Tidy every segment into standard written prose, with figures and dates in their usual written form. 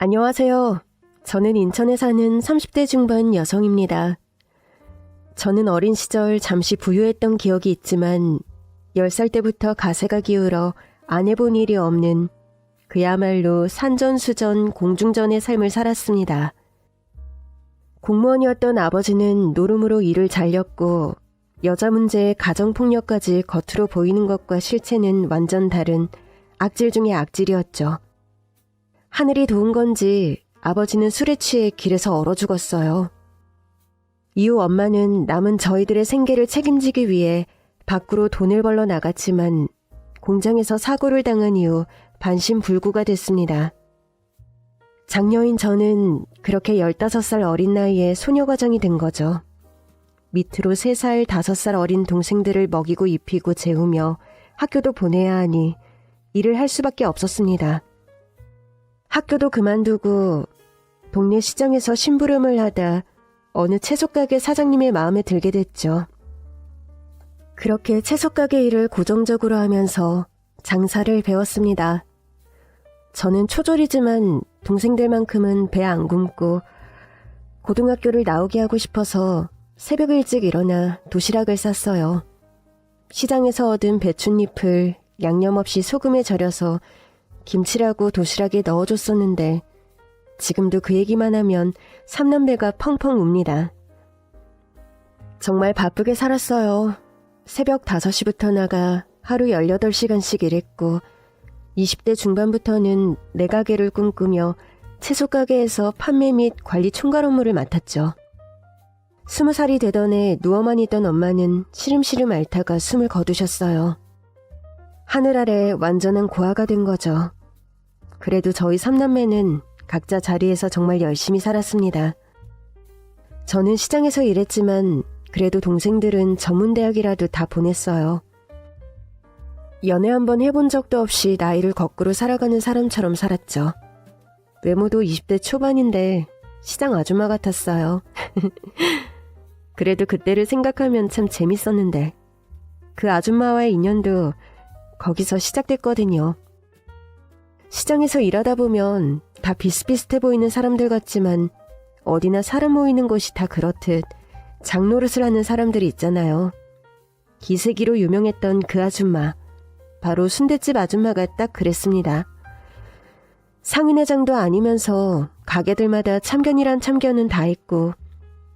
안녕하세요. 저는 인천에 사는 30대 중반 여성입니다. 저는 어린 시절 잠시 부유했던 기억이 있지만 10살 때부터 가세가 기울어 안 해본 일이 없는 그야말로 산전수전 공중전의 삶을 살았습니다. 공무원이었던 아버지는 노름으로 일을 잘렸고 여자 문제에 가정폭력까지 겉으로 보이는 것과 실체는 완전 다른 악질 중의 악질이었죠. 하늘이 도운 건지 아버지는 술에 취해 길에서 얼어 죽었어요. 이후 엄마는 남은 저희들의 생계를 책임지기 위해 밖으로 돈을 벌러 나갔지만 공장에서 사고를 당한 이후 반신불구가 됐습니다. 장녀인 저는 그렇게 15살 어린 나이에 소녀과장이 된 거죠. 밑으로 3살, 5살 어린 동생들을 먹이고 입히고 재우며 학교도 보내야 하니 일을 할 수밖에 없었습니다. 학교도 그만두고 동네 시장에서 심부름을 하다 어느 채소가게 사장님의 마음에 들게 됐죠. 그렇게 채소가게 일을 고정적으로 하면서 장사를 배웠습니다. 저는 초졸이지만 동생들만큼은 배 안 굶고 고등학교를 나오게 하고 싶어서 새벽 일찍 일어나 도시락을 쌌어요. 시장에서 얻은 배춧잎을 양념 없이 소금에 절여서 김치라고 도시락에 넣어줬었는데 지금도 그 얘기만 하면 삼남배가 펑펑 웁니다. 정말 바쁘게 살았어요. 새벽 5시부터 나가 하루 18시간씩 일했고 20대 중반부터는 내 가게를 꿈꾸며 채소가게에서 판매 및 관리 총괄 업무를 맡았죠. 20살이 되던 해 누워만 있던 엄마는 시름시름 앓다가 숨을 거두셨어요. 하늘 아래 완전한 고아가 된 거죠. 그래도 저희 3남매는 각자 자리에서 정말 열심히 살았습니다. 저는 시장에서 일했지만 그래도 동생들은 전문대학이라도 다 보냈어요. 연애 한번 해본 적도 없이 나이를 거꾸로 살아가는 사람처럼 살았죠. 외모도 20대 초반인데 시장 아줌마 같았어요. 그래도 그때를 생각하면 참 재밌었는데 그 아줌마와의 인연도 거기서 시작됐거든요. 시장에서 일하다 보면 다 비슷비슷해 보이는 사람들 같지만 어디나 사람 모이는 곳이 다 그렇듯 장노릇을 하는 사람들이 있잖아요. 기세기로 유명했던 그 아줌마, 바로 순댓집 아줌마가 딱 그랬습니다. 상인회장도 아니면서 가게들마다 참견이란 참견은 다 했고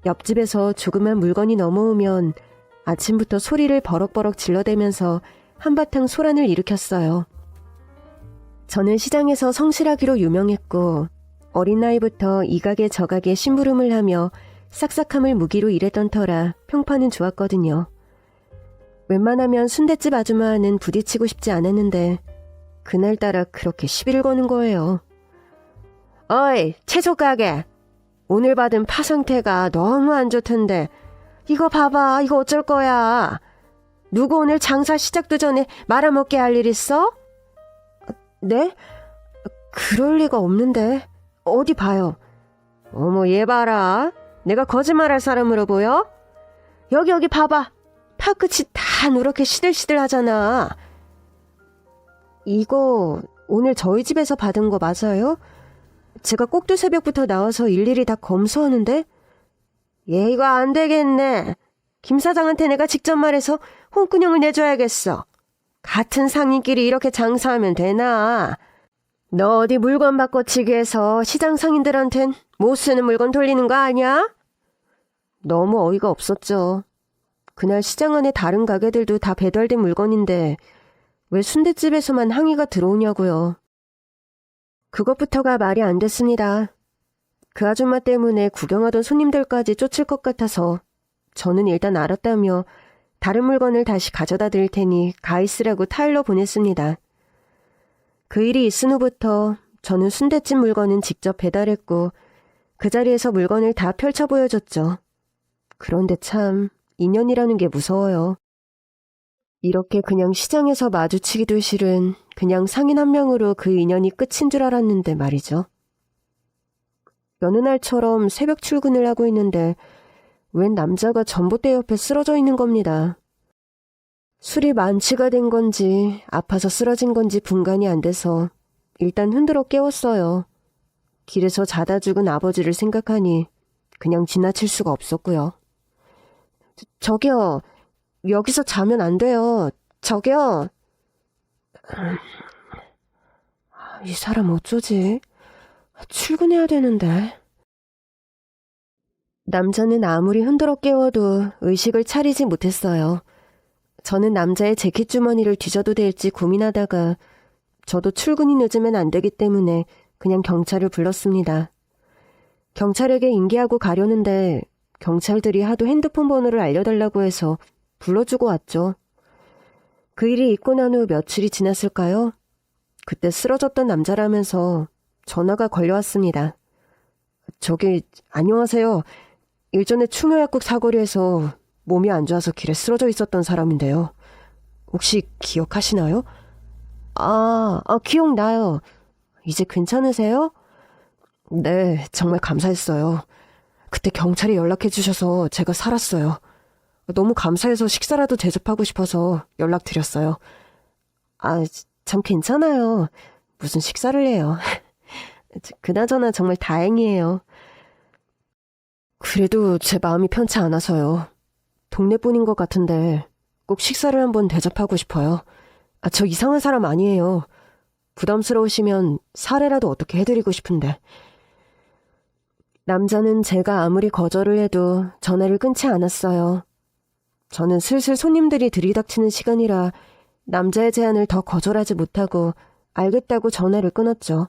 옆집에서 조그만 물건이 넘어오면 아침부터 소리를 버럭버럭 질러대면서 한바탕 소란을 일으켰어요. 저는 시장에서 성실하기로 유명했고 어린 나이부터 이 가게 저 가게 심부름을 하며 싹싹함을 무기로 일했던 터라 평판은 좋았거든요. 웬만하면 순댓집 아줌마는 부딪히고 싶지 않았는데 그날따라 그렇게 시비를 거는 거예요. 어이, 채소 가게! 오늘 받은 파 상태가 너무 안 좋던데 이거 봐봐, 이거 어쩔 거야. 누구 오늘 장사 시작도 전에 말아먹게 할 일 있어? 네? 그럴 리가 없는데. 어디 봐요. 어머, 얘 봐라. 내가 거짓말할 사람으로 보여? 여기 봐봐. 파 끝이 다 누렇게 시들시들 하잖아. 이거 오늘 저희 집에서 받은 거 맞아요? 제가 꼭두 새벽부터 나와서 일일이 다 검수하는데? 얘 이거 안 되겠네. 김 사장한테 내가 직접 말해서 홍군형을 내줘야겠어. 같은 상인끼리 이렇게 장사하면 되나? 너 어디 물건 바꿔치기 해서 시장 상인들한텐 못 쓰는 물건 돌리는 거 아니야? 너무 어이가 없었죠. 그날 시장 안에 다른 가게들도 다 배달된 물건인데 왜 순댓집에서만 항의가 들어오냐고요. 그것부터가 말이 안 됐습니다. 그 아줌마 때문에 구경하던 손님들까지 쫓을 것 같아서 저는 일단 알았다며 다른 물건을 다시 가져다 드릴 테니 가 있으라고 타일러 보냈습니다. 그 일이 있은 후부터 저는 순댓집 물건은 직접 배달했고 그 자리에서 물건을 다 펼쳐 보여줬죠. 그런데 참 인연이라는 게 무서워요. 이렇게 그냥 시장에서 마주치기도 싫은 그냥 상인 한 명으로 그 인연이 끝인 줄 알았는데 말이죠. 여느 날처럼 새벽 출근을 하고 있는데 웬 남자가 전봇대 옆에 쓰러져 있는 겁니다. 술이 만취가 된 건지 아파서 쓰러진 건지 분간이 안 돼서 일단 흔들어 깨웠어요. 길에서 자다 죽은 아버지를 생각하니 그냥 지나칠 수가 없었고요. 저기요, 여기서 자면 안 돼요. 저기요. 이 사람 어쩌지? 출근해야 되는데. 남자는 아무리 흔들어 깨워도 의식을 차리지 못했어요. 저는 남자의 재킷 주머니를 뒤져도 될지 고민하다가 저도 출근이 늦으면 안 되기 때문에 그냥 경찰을 불렀습니다. 경찰에게 인계하고 가려는데 경찰들이 하도 핸드폰 번호를 알려달라고 해서 불러주고 왔죠. 그 일이 있고 난 후 며칠이 지났을까요? 그때 쓰러졌던 남자라면서 전화가 걸려왔습니다. 저기, 안녕하세요. 일전에 충효약국 사거리에서 몸이 안 좋아서 길에 쓰러져 있었던 사람인데요. 혹시 기억하시나요? 기억나요. 이제 괜찮으세요? 네, 정말 감사했어요. 그때 경찰이 연락해 주셔서 제가 살았어요. 너무 감사해서 식사라도 대접하고 싶어서 연락드렸어요. 참 괜찮아요. 무슨 식사를 해요. 그나저나 정말 다행이에요. 그래도 제 마음이 편치 않아서요. 동네뿐인 것 같은데 꼭 식사를 한번 대접하고 싶어요. 저 이상한 사람 아니에요. 부담스러우시면 사례라도 어떻게 해드리고 싶은데. 남자는 제가 아무리 거절을 해도 전화를 끊지 않았어요. 저는 슬슬 손님들이 들이닥치는 시간이라 남자의 제안을 더 거절하지 못하고 알겠다고 전화를 끊었죠.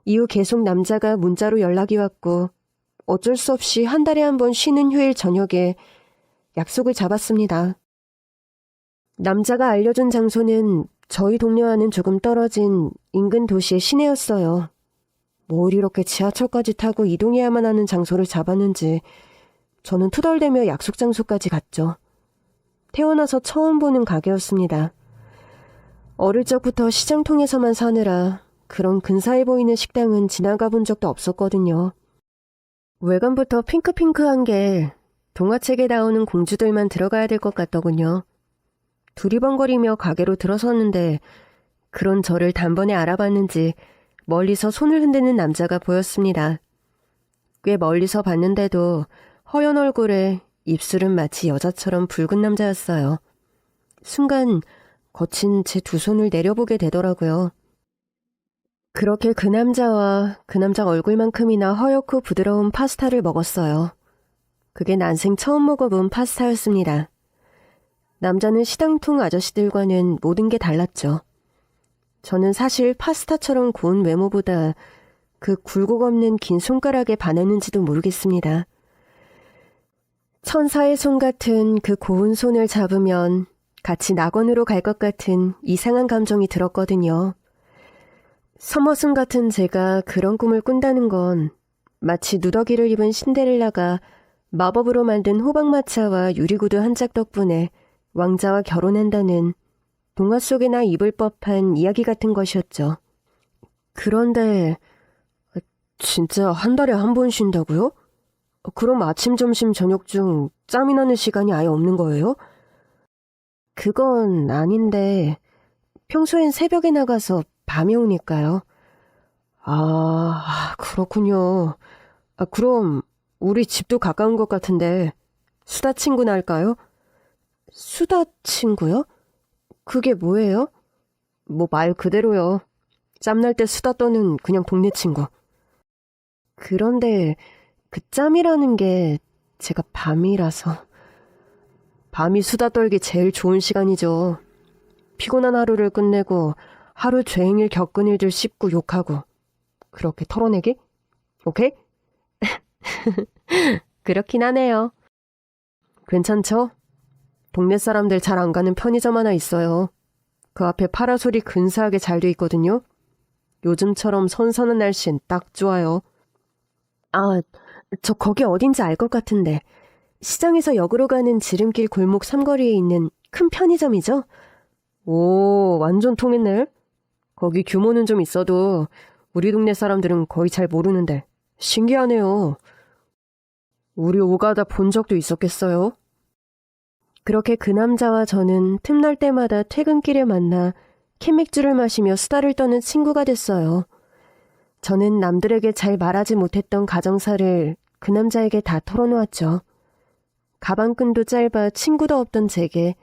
이후 계속 남자가 문자로 연락이 왔고 어쩔 수 없이 한 달에 한 번 쉬는 휴일 저녁에 약속을 잡았습니다. 남자가 알려준 장소는 저희 동네와는 조금 떨어진 인근 도시의 시내였어요. 뭘 이렇게 지하철까지 타고 이동해야만 하는 장소를 잡았는지 저는 투덜대며 약속 장소까지 갔죠. 태어나서 처음 보는 가게였습니다. 어릴 적부터 시장통에서만 사느라 그런 근사해 보이는 식당은 지나가 본 적도 없었거든요. 외관부터 핑크핑크한 게 동화책에 나오는 공주들만 들어가야 될 것 같더군요. 두리번거리며 가게로 들어섰는데 그런 저를 단번에 알아봤는지 멀리서 손을 흔드는 남자가 보였습니다. 꽤 멀리서 봤는데도 허연 얼굴에 입술은 마치 여자처럼 붉은 남자였어요. 순간 거친 제 두 손을 내려보게 되더라고요. 그렇게 그 남자와 그 남자 얼굴만큼이나 허옇고 부드러운 파스타를 먹었어요. 그게 난생 처음 먹어본 파스타였습니다. 남자는 시장통 아저씨들과는 모든 게 달랐죠. 저는 사실 파스타처럼 고운 외모보다 그 굴곡 없는 긴 손가락에 반했는지도 모르겠습니다. 천사의 손 같은 그 고운 손을 잡으면 같이 낙원으로 갈 것 같은 이상한 감정이 들었거든요. 서머슨 같은 제가 그런 꿈을 꾼다는 건 마치 누더기를 입은 신데렐라가 마법으로 만든 호박마차와 유리구두 한 짝 덕분에 왕자와 결혼한다는 동화 속에나 입을 법한 이야기 같은 것이었죠. 그런데 진짜 한 달에 한 번 쉰다고요? 그럼 아침, 점심, 저녁 중 짬이 나는 시간이 아예 없는 거예요? 그건 아닌데 평소엔 새벽에 나가서 밤에 오니까요. 그렇군요. 그럼 우리 집도 가까운 것 같은데 수다 친구나 할까요? 수다 친구요? 그게 뭐예요? 뭐 말 그대로요. 짬날 때 수다 떠는 그냥 동네 친구. 그런데 그 짬이라는 게 제가 밤이라서. 밤이 수다 떨기 제일 좋은 시간이죠. 피곤한 하루를 끝내고 하루 종일 겪은 일들 씹고 욕하고 그렇게 털어내기? 오케이? 그렇긴 하네요. 괜찮죠? 동네 사람들 잘 안 가는 편의점 하나 있어요. 그 앞에 파라솔이 근사하게 잘 돼 있거든요. 요즘처럼 선선한 날씨엔 딱 좋아요. 저 거기 어딘지 알 것 같은데. 시장에서 역으로 가는 지름길 골목 삼거리에 있는 큰 편의점이죠? 오, 완전 통했네. 거기 규모는 좀 있어도 우리 동네 사람들은 거의 잘 모르는데 신기하네요. 우리 오가다 본 적도 있었겠어요? 그렇게 그 남자와 저는 틈날 때마다 퇴근길에 만나 캔맥주를 마시며 수다를 떠는 친구가 됐어요. 저는 남들에게 잘 말하지 못했던 가정사를 그 남자에게 다 털어놓았죠. 가방끈도 짧아 친구도 없던 제게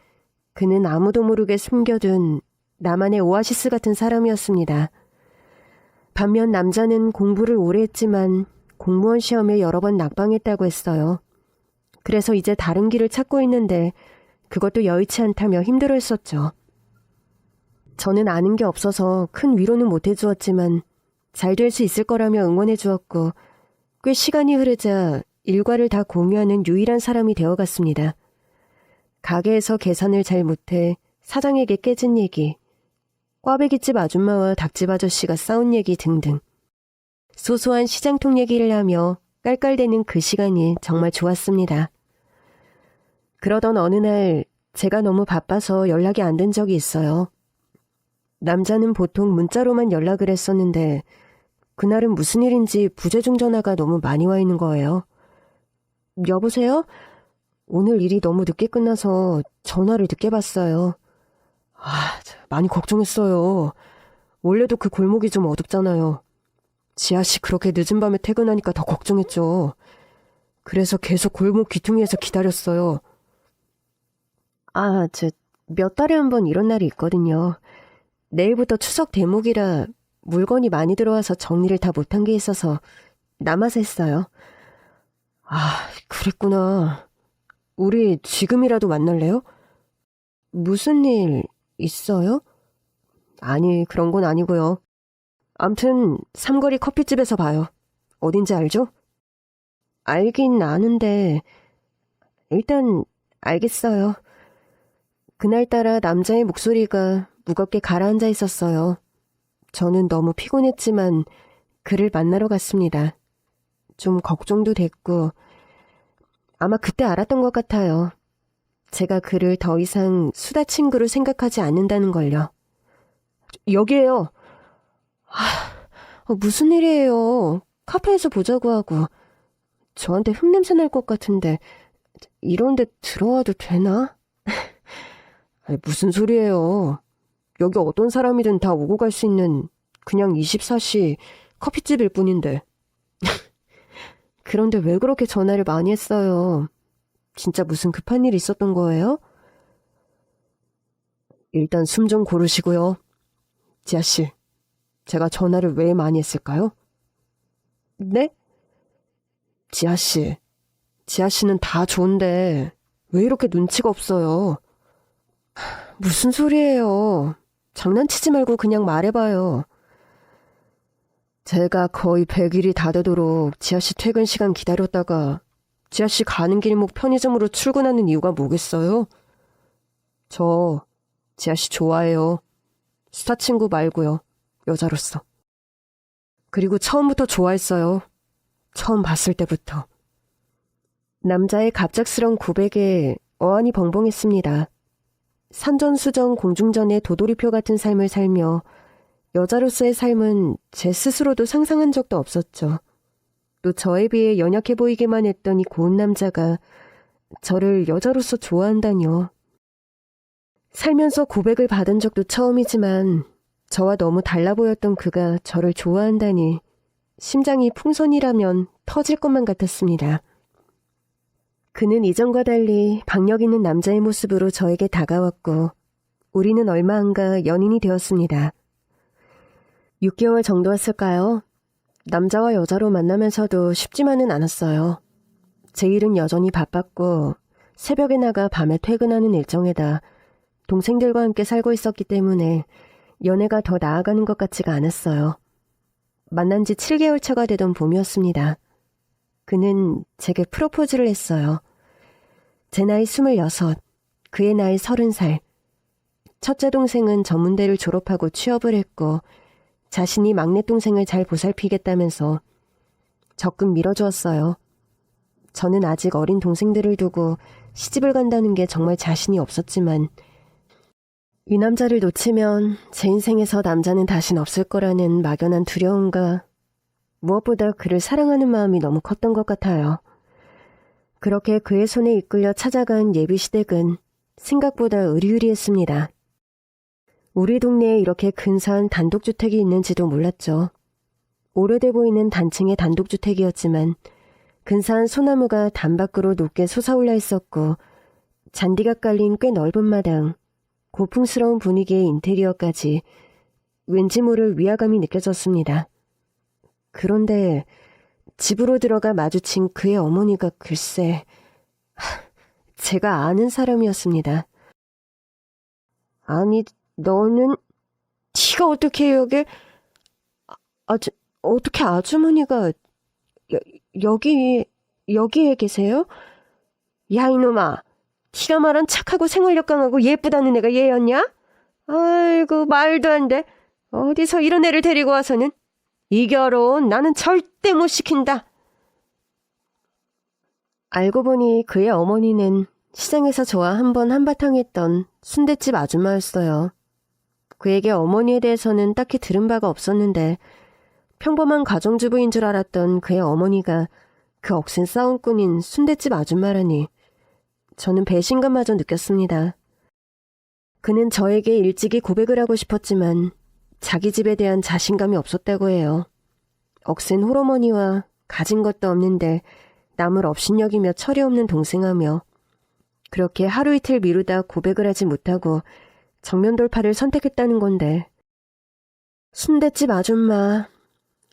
그는 아무도 모르게 숨겨둔 나만의 오아시스 같은 사람이었습니다. 반면 남자는 공부를 오래 했지만 공무원 시험에 여러 번 낙방했다고 했어요. 그래서 이제 다른 길을 찾고 있는데 그것도 여의치 않다며 힘들어했었죠. 저는 아는 게 없어서 큰 위로는 못 해주었지만 잘 될 수 있을 거라며 응원해 주었고 꽤 시간이 흐르자 일과를 다 공유하는 유일한 사람이 되어갔습니다. 가게에서 계산을 잘 못해 사장에게 깨진 얘기, 꽈배기집 아줌마와 닭집 아저씨가 싸운 얘기 등등. 소소한 시장통 얘기를 하며 깔깔대는 그 시간이 정말 좋았습니다. 그러던 어느 날 제가 너무 바빠서 연락이 안 된 적이 있어요. 남자는 보통 문자로만 연락을 했었는데 그날은 무슨 일인지 부재중 전화가 너무 많이 와 있는 거예요. 여보세요? 오늘 일이 너무 늦게 끝나서 전화를 늦게 받았어요. 많이 걱정했어요. 원래도 그 골목이 좀 어둡잖아요. 지아씨 그렇게 늦은 밤에 퇴근하니까 더 걱정했죠. 그래서 계속 골목 귀퉁이에서 기다렸어요. 몇 달에 한 번 이런 날이 있거든요. 내일부터 추석 대목이라 물건이 많이 들어와서 정리를 다 못한 게 있어서 남아서 했어요. 그랬구나. 우리 지금이라도 만날래요? 무슨 일 있어요? 아니, 그런 건 아니고요. 암튼 삼거리 커피집에서 봐요. 어딘지 알죠? 알긴 아는데 일단 알겠어요. 그날따라 남자의 목소리가 무겁게 가라앉아 있었어요. 저는 너무 피곤했지만 그를 만나러 갔습니다. 좀 걱정도 됐고 아마 그때 알았던 것 같아요. 제가 그를 더 이상 수다 친구로 생각하지 않는다는 걸요. 여기에요. 무슨 일이에요. 카페에서 보자고 하고 저한테 흙냄새 날 것 같은데 이런데 들어와도 되나? 무슨 소리예요. 여기 어떤 사람이든 다 오고 갈 수 있는 그냥 24시 커피집일 뿐인데. 그런데 왜 그렇게 전화를 많이 했어요? 진짜 무슨 급한 일이 있었던 거예요? 일단 숨 좀 고르시고요. 지아씨, 제가 전화를 왜 많이 했을까요? 네? 지아씨는 다 좋은데 왜 이렇게 눈치가 없어요? 무슨 소리예요. 장난치지 말고 그냥 말해봐요. 제가 거의 100일이 다 되도록 지아씨 퇴근 시간 기다렸다가 지아씨 가는 길목 편의점으로 출근하는 이유가 뭐겠어요? 저 지아씨 좋아해요. 스타 친구 말고요. 여자로서. 그리고 처음부터 좋아했어요. 처음 봤을 때부터. 남자의 갑작스런 고백에 어안이 벙벙했습니다. 산전수전 공중전의 도돌이표 같은 삶을 살며 여자로서의 삶은 제 스스로도 상상한 적도 없었죠. 또 저에 비해 연약해 보이기만 했던 이 고운 남자가 저를 여자로서 좋아한다뇨. 살면서 고백을 받은 적도 처음이지만 저와 너무 달라 보였던 그가 저를 좋아한다니 심장이 풍선이라면 터질 것만 같았습니다. 그는 이전과 달리 박력 있는 남자의 모습으로 저에게 다가왔고 우리는 얼마 안가 연인이 되었습니다. 6개월 정도 했을까요? 남자와 여자로 만나면서도 쉽지만은 않았어요. 제 일은 여전히 바빴고 새벽에 나가 밤에 퇴근하는 일정에다 동생들과 함께 살고 있었기 때문에 연애가 더 나아가는 것 같지가 않았어요. 만난 지 7개월 차가 되던 봄이었습니다. 그는 제게 프로포즈를 했어요. 제 나이 26, 그의 나이 30살. 첫째 동생은 전문대를 졸업하고 취업을 했고 자신이 막내 동생을 잘 보살피겠다면서 적극 밀어주었어요. 저는 아직 어린 동생들을 두고 시집을 간다는 게 정말 자신이 없었지만 이 남자를 놓치면 제 인생에서 남자는 다신 없을 거라는 막연한 두려움과 무엇보다 그를 사랑하는 마음이 너무 컸던 것 같아요. 그렇게 그의 손에 이끌려 찾아간 예비시댁은 생각보다 으리으리했습니다. 우리 동네에 이렇게 근사한 단독주택이 있는지도 몰랐죠. 오래돼 보이는 단층의 단독주택이었지만 근사한 소나무가 담 밖으로 높게 솟아올라 있었고 잔디가 깔린 꽤 넓은 마당, 고풍스러운 분위기의 인테리어까지 왠지 모를 위화감이 느껴졌습니다. 그런데 집으로 들어가 마주친 그의 어머니가 글쎄 제가 아는 사람이었습니다. 아니, 너는 네가 어떻게 여길... 어떻게 아주머니가 여기에 계세요? 야, 이놈아, 네가 말한 착하고 생활력 강하고 예쁘다는 애가 얘였냐? 아이고, 말도 안 돼. 어디서 이런 애를 데리고 와서는. 이 결혼 나는 절대 못 시킨다. 알고 보니 그의 어머니는 시장에서 저와 한번 한바탕 했던 순댓집 아줌마였어요. 그에게 어머니에 대해서는 딱히 들은 바가 없었는데 평범한 가정주부인 줄 알았던 그의 어머니가 그 억센 싸움꾼인 순댓집 아줌마라니 저는 배신감마저 느꼈습니다. 그는 저에게 일찍이 고백을 하고 싶었지만 자기 집에 대한 자신감이 없었다고 해요. 억센 홀어머니와 가진 것도 없는데 남을 업신여기며 철이 없는 동생하며 그렇게 하루 이틀 미루다 고백을 하지 못하고 정면 돌파를 선택했다는 건데 순댓집 아줌마,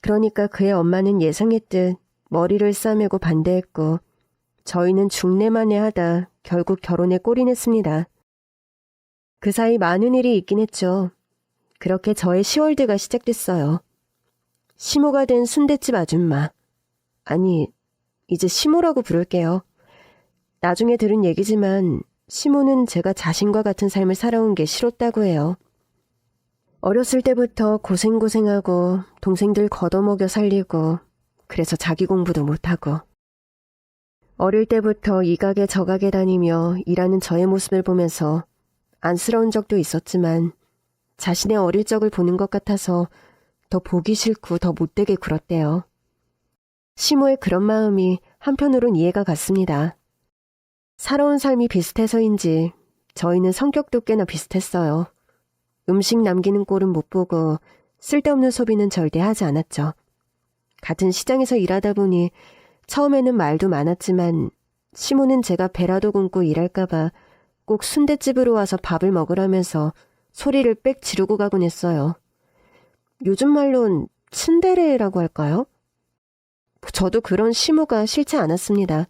그러니까 그의 엄마는 예상했듯 머리를 싸매고 반대했고 저희는 중내만에 하다 결국 결혼에 골인했습니다. 그 사이 많은 일이 있긴 했죠. 그렇게 저의 시월드가 시작됐어요. 시모가 된 순댓집 아줌마. 아니, 이제 시모라고 부를게요. 나중에 들은 얘기지만 시모는 제가 자신과 같은 삶을 살아온 게 싫었다고 해요. 어렸을 때부터 고생하고 동생들 걷어먹여 살리고 그래서 자기 공부도 못하고 어릴 때부터 이 가게 저 가게 다니며 일하는 저의 모습을 보면서 안쓰러운 적도 있었지만 자신의 어릴 적을 보는 것 같아서 더 보기 싫고 더 못되게 굴었대요. 시모의 그런 마음이 한편으론 이해가 갔습니다. 살아온 삶이 비슷해서인지 저희는 성격도 꽤나 비슷했어요. 음식 남기는 꼴은 못 보고 쓸데없는 소비는 절대 하지 않았죠. 같은 시장에서 일하다 보니 처음에는 말도 많았지만 시모는 제가 배라도 굶고 일할까봐 꼭 순댓집으로 와서 밥을 먹으라면서 소리를 빽 지르고 가곤 했어요. 요즘 말론 츤데레라고 할까요? 저도 그런 시모가 싫지 않았습니다.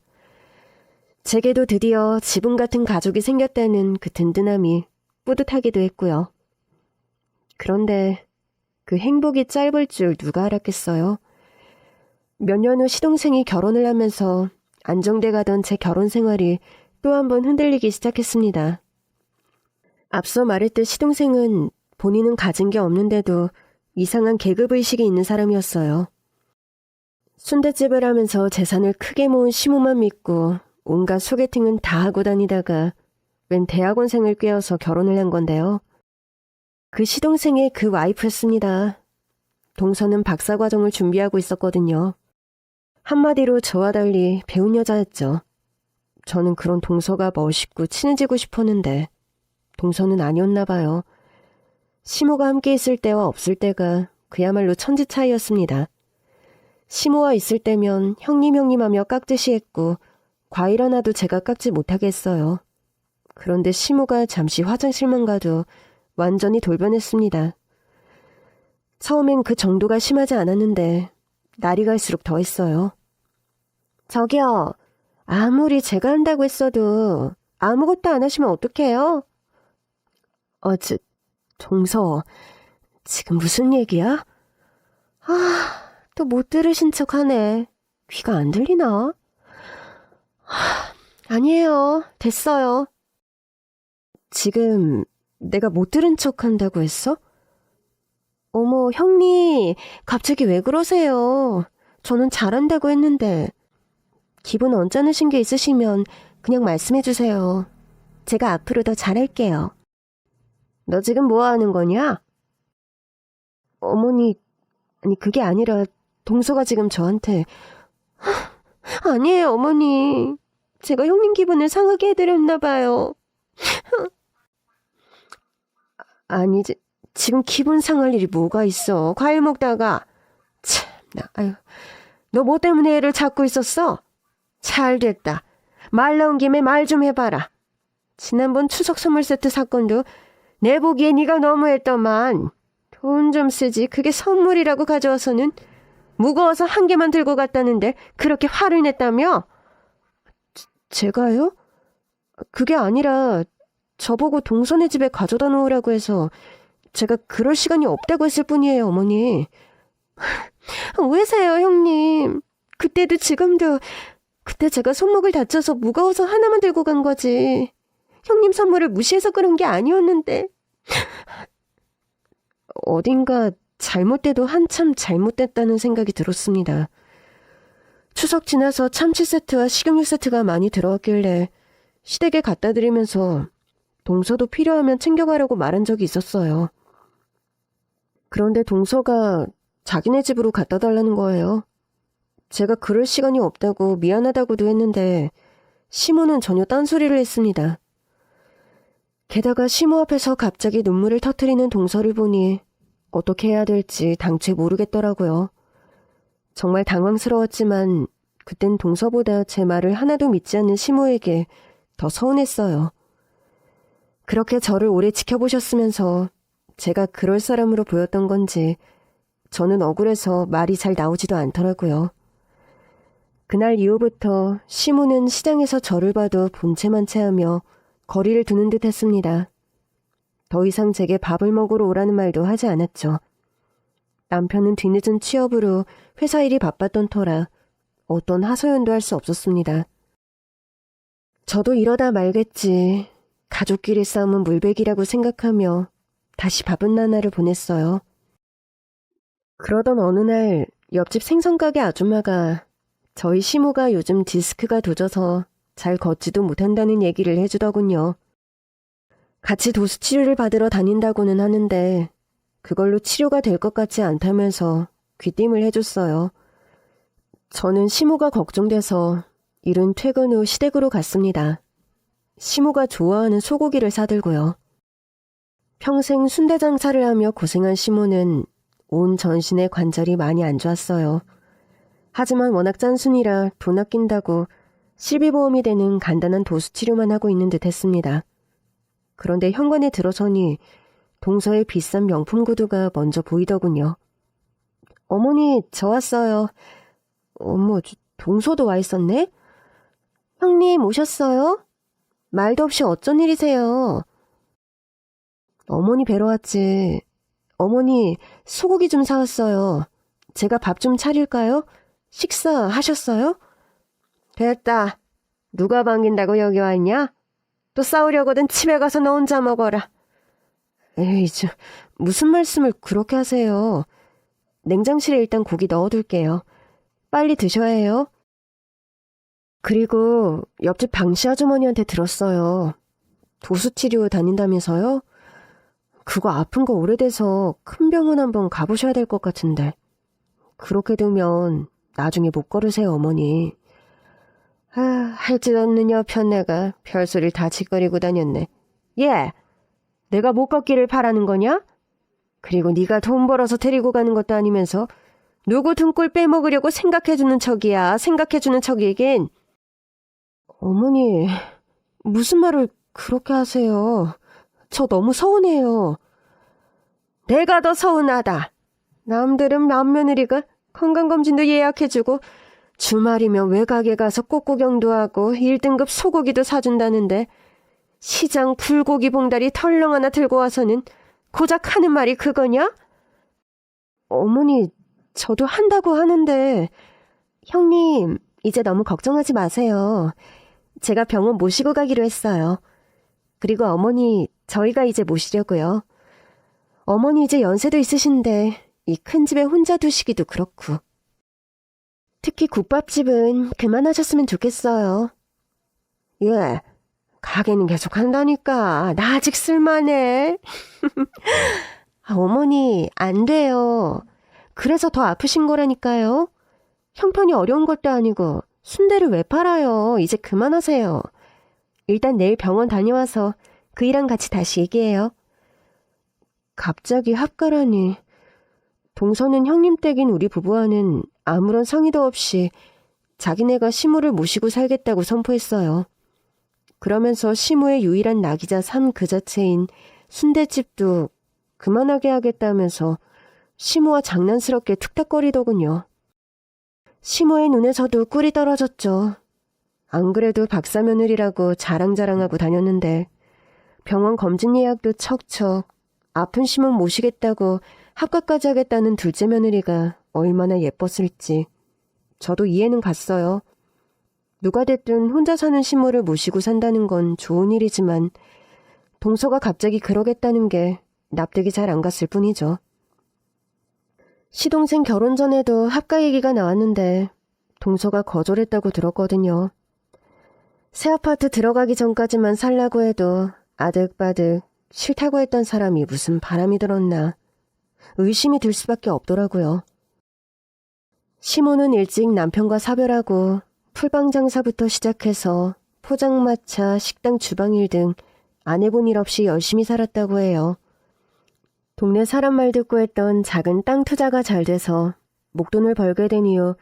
제게도 드디어 지분 같은 가족이 생겼다는 그 든든함이 뿌듯하기도 했고요. 그런데 그 행복이 짧을 줄 누가 알았겠어요. 몇 년 후 시동생이 결혼을 하면서 안정돼 가던 제 결혼 생활이 또 한 번 흔들리기 시작했습니다. 앞서 말했듯 시동생은 본인은 가진 게 없는데도 이상한 계급의식이 있는 사람이었어요. 순댓집을 하면서 재산을 크게 모은 시모만 믿고 온갖 소개팅은 다 하고 다니다가 웬 대학원생을 꿰어서 결혼을 한 건데요. 그 시동생의 그 와이프였습니다. 동서는 박사과정을 준비하고 있었거든요. 한마디로 저와 달리 배운 여자였죠. 저는 그런 동서가 멋있고 친해지고 싶었는데 동서는 아니었나 봐요. 시모가 함께 있을 때와 없을 때가 그야말로 천지 차이였습니다. 시모와 있을 때면 형님 하며 깍듯이 했고 과일 하나도 제가 깎지 못하게 했어요. 그런데 시모가 잠시 화장실만 가도 완전히 돌변했습니다. 처음엔 그 정도가 심하지 않았는데 날이 갈수록 더했어요. 저기요, 아무리 제가 한다고 했어도 아무것도 안 하시면 어떡해요? 동서, 지금 무슨 얘기야? 또 못 들으신 척 하네. 귀가 안 들리나? 아니에요. 됐어요. 지금 내가 못 들은 척 한다고 했어? 어머, 형님, 갑자기 왜 그러세요? 저는 잘한다고 했는데. 기분 언짢으신 게 있으시면 그냥 말씀해주세요. 제가 앞으로 더 잘할게요. 너 지금 뭐 하는 거냐? 어머니, 아니 그게 아니라 동서가 지금 저한테 아니에요, 어머니. 제가 형님 기분을 상하게 해드렸나 봐요. 아니지, 지금 기분 상할 일이 뭐가 있어. 과일 먹다가. 참, 아유, 너 뭐 때문에 애를 찾고 있었어? 잘 됐다. 말 나온 김에 말 좀 해봐라. 지난번 추석 선물 세트 사건도 내 보기에 네가 너무했더만. 돈 좀 쓰지. 그게 선물이라고 가져와서는 무거워서 한 개만 들고 갔다는데 그렇게 화를 냈다며? 제가요? 그게 아니라 저보고 동선의 집에 가져다 놓으라고 해서 제가 그럴 시간이 없다고 했을 뿐이에요, 어머니. 왜세요, 형님? 그때도 지금도 그때 제가 손목을 다쳐서 무거워서 하나만 들고 간 거지. 형님 선물을 무시해서 그런 게 아니었는데. 어딘가 잘못돼도 한참 잘못됐다는 생각이 들었습니다. 추석 지나서 참치 세트와 식용유 세트가 많이 들어왔길래 시댁에 갖다 드리면서 동서도 필요하면 챙겨가라고 말한 적이 있었어요. 그런데 동서가 자기네 집으로 갖다 달라는 거예요. 제가 그럴 시간이 없다고 미안하다고도 했는데 시모는 전혀 딴소리를 했습니다. 게다가 시모 앞에서 갑자기 눈물을 터뜨리는 동서를 보니 어떻게 해야 될지 당최 모르겠더라고요. 정말 당황스러웠지만 그땐 동서보다 제 말을 하나도 믿지 않는 시모에게 더 서운했어요. 그렇게 저를 오래 지켜보셨으면서 제가 그럴 사람으로 보였던 건지 저는 억울해서 말이 잘 나오지도 않더라고요. 그날 이후부터 시모는 시장에서 저를 봐도 본체만 체하며 거리를 두는 듯 했습니다. 더 이상 제게 밥을 먹으러 오라는 말도 하지 않았죠. 남편은 뒤늦은 취업으로 회사 일이 바빴던 터라 어떤 하소연도 할 수 없었습니다. 저도 이러다 말겠지. 가족끼리 싸움은 물베기라고 생각하며 다시 바쁜 나날을 보냈어요. 그러던 어느 날 옆집 생선가게 아줌마가 저희 시모가 요즘 디스크가 도져서 잘 걷지도 못한다는 얘기를 해주더군요. 같이 도수 치료를 받으러 다닌다고는 하는데 그걸로 치료가 될 것 같지 않다면서 귀띔을 해줬어요. 저는 시모가 걱정돼서 이른 퇴근 후 시댁으로 갔습니다. 시모가 좋아하는 소고기를 사들고요. 평생 순대 장사를 하며 고생한 시모는 온 전신의 관절이 많이 안 좋았어요. 하지만 워낙 짠순이라 돈 아낀다고 실비보험이 되는 간단한 도수 치료만 하고 있는 듯 했습니다. 그런데 현관에 들어서니 동서의 비싼 명품 구두가 먼저 보이더군요. 어머니, 저 왔어요. 어머, 동서도 와 있었네? 형님 오셨어요? 말도 없이 어쩐 일이세요? 어머니 뵈러 왔지. 어머니, 소고기 좀 사왔어요. 제가 밥 좀 차릴까요? 식사하셨어요? 됐다. 누가 반긴다고 여기 왔냐? 또 싸우려거든 집에 가서 너 혼자 먹어라. 에이, 무슨 말씀을 그렇게 하세요. 냉장실에 일단 고기 넣어둘게요. 빨리 드셔야 해요. 그리고 옆집 방씨 아주머니한테 들었어요. 도수치료 다닌다면서요? 그거 아픈 거 오래돼서 큰 병원 한번 가보셔야 될 것 같은데. 그렇게 되면 나중에 못 걸으세요, 어머니. 할 짓 없는 여편네가 별소리를 다 짓거리고 다녔네. 얘, 내가 못 걷기를 바라는 거냐? 그리고 네가 돈 벌어서 데리고 가는 것도 아니면서 누구 등골 빼먹으려고 생각해주는 척이야. 생각해주는 척이긴. 어머니, 무슨 말을 그렇게 하세요. 저 너무 서운해요. 내가 더 서운하다. 남들은 맏며느리가 건강검진도 예약해주고 주말이면 외곽에 가서 꽃구경도 하고 1등급 소고기도 사준다는데 시장 불고기 봉다리 털렁 하나 들고 와서는 고작 하는 말이 그거냐? 어머니, 저도 한다고 하는데 형님, 이제 너무 걱정하지 마세요. 제가 병원 모시고 가기로 했어요. 그리고 어머니, 저희가 이제 모시려고요. 어머니 이제 연세도 있으신데 이 큰 집에 혼자 두시기도 그렇고. 특히 국밥집은 그만하셨으면 좋겠어요. 예, 가게는 계속 한다니까. 나 아직 쓸만해. 어머니, 안 돼요. 그래서 더 아프신 거라니까요. 형편이 어려운 것도 아니고 순대를 왜 팔아요. 이제 그만하세요. 일단 내일 병원 다녀와서 그 일랑 같이 다시 얘기해요. 갑자기 합가라니. 동서는 형님 댁인 우리 부부와는 아무런 상의도 없이 자기네가 시무를 모시고 살겠다고 선포했어요. 그러면서 시무의 유일한 낙이자 삶 그 자체인 순댓집도 그만하게 하겠다면서 시무와 장난스럽게 툭탁거리더군요. 시무의 눈에서도 꿀이 떨어졌죠. 안 그래도 박사며느리라고 자랑자랑하고 다녔는데 병원 검진 예약도 척척, 아픈 시무 모시겠다고 합가까지 하겠다는 둘째 며느리가 얼마나 예뻤을지 저도 이해는 갔어요. 누가 됐든 혼자 사는 시무를 모시고 산다는 건 좋은 일이지만 동서가 갑자기 그러겠다는 게 납득이 잘 안 갔을 뿐이죠. 시동생 결혼 전에도 합가 얘기가 나왔는데 동서가 거절했다고 들었거든요. 새 아파트 들어가기 전까지만 살라고 해도 아득바득 싫다고 했던 사람이 무슨 바람이 들었나 의심이 들 수밖에 없더라고요. 시모는 일찍 남편과 사별하고 풀빵 장사부터 시작해서 포장마차, 식당 주방일 등 안 해본 일 없이 열심히 살았다고 해요. 동네 사람 말 듣고 했던 작은 땅 투자가 잘 돼서 목돈을 벌게 된 이후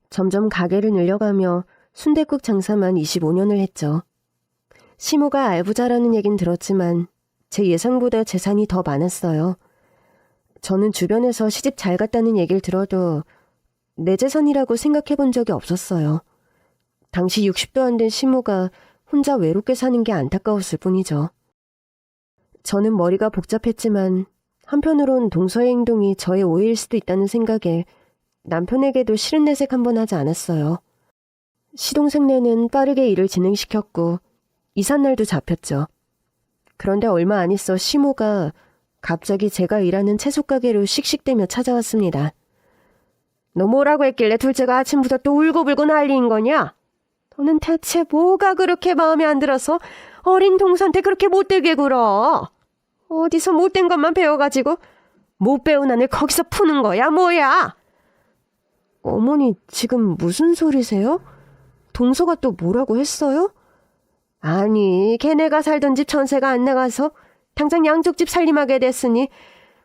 점점 가게를 늘려가며 순댓국 장사만 25년을 했죠. 시모가 알부자라는 얘긴 들었지만 제 예상보다 재산이 더 많았어요. 저는 주변에서 시집 잘 갔다는 얘기를 들어도 내 재산이라고 생각해 본 적이 없었어요. 당시 60도 안 된 시모가 혼자 외롭게 사는 게 안타까웠을 뿐이죠. 저는 머리가 복잡했지만 한편으론 동서의 행동이 저의 오해일 수도 있다는 생각에 남편에게도 싫은 내색 한번 하지 않았어요. 시동생네는 빠르게 일을 진행시켰고 이삿날도 잡혔죠. 그런데 얼마 안 있어 시모가 갑자기 제가 일하는 채소가게로 씩씩대며 찾아왔습니다. 너 뭐라고 했길래 둘째가 아침부터 또 울고불고 난리인 거냐? 너는 대체 뭐가 그렇게 마음에 안 들어서 어린 동서한테 그렇게 못되게 굴어? 어디서 못된 것만 배워가지고 못 배운 안을 거기서 푸는 거야 뭐야? 어머니 지금 무슨 소리세요? 동서가 또 뭐라고 했어요? 아니 걔네가 살던 집 전세가 안 나가서 당장 양쪽집 살림하게 됐으니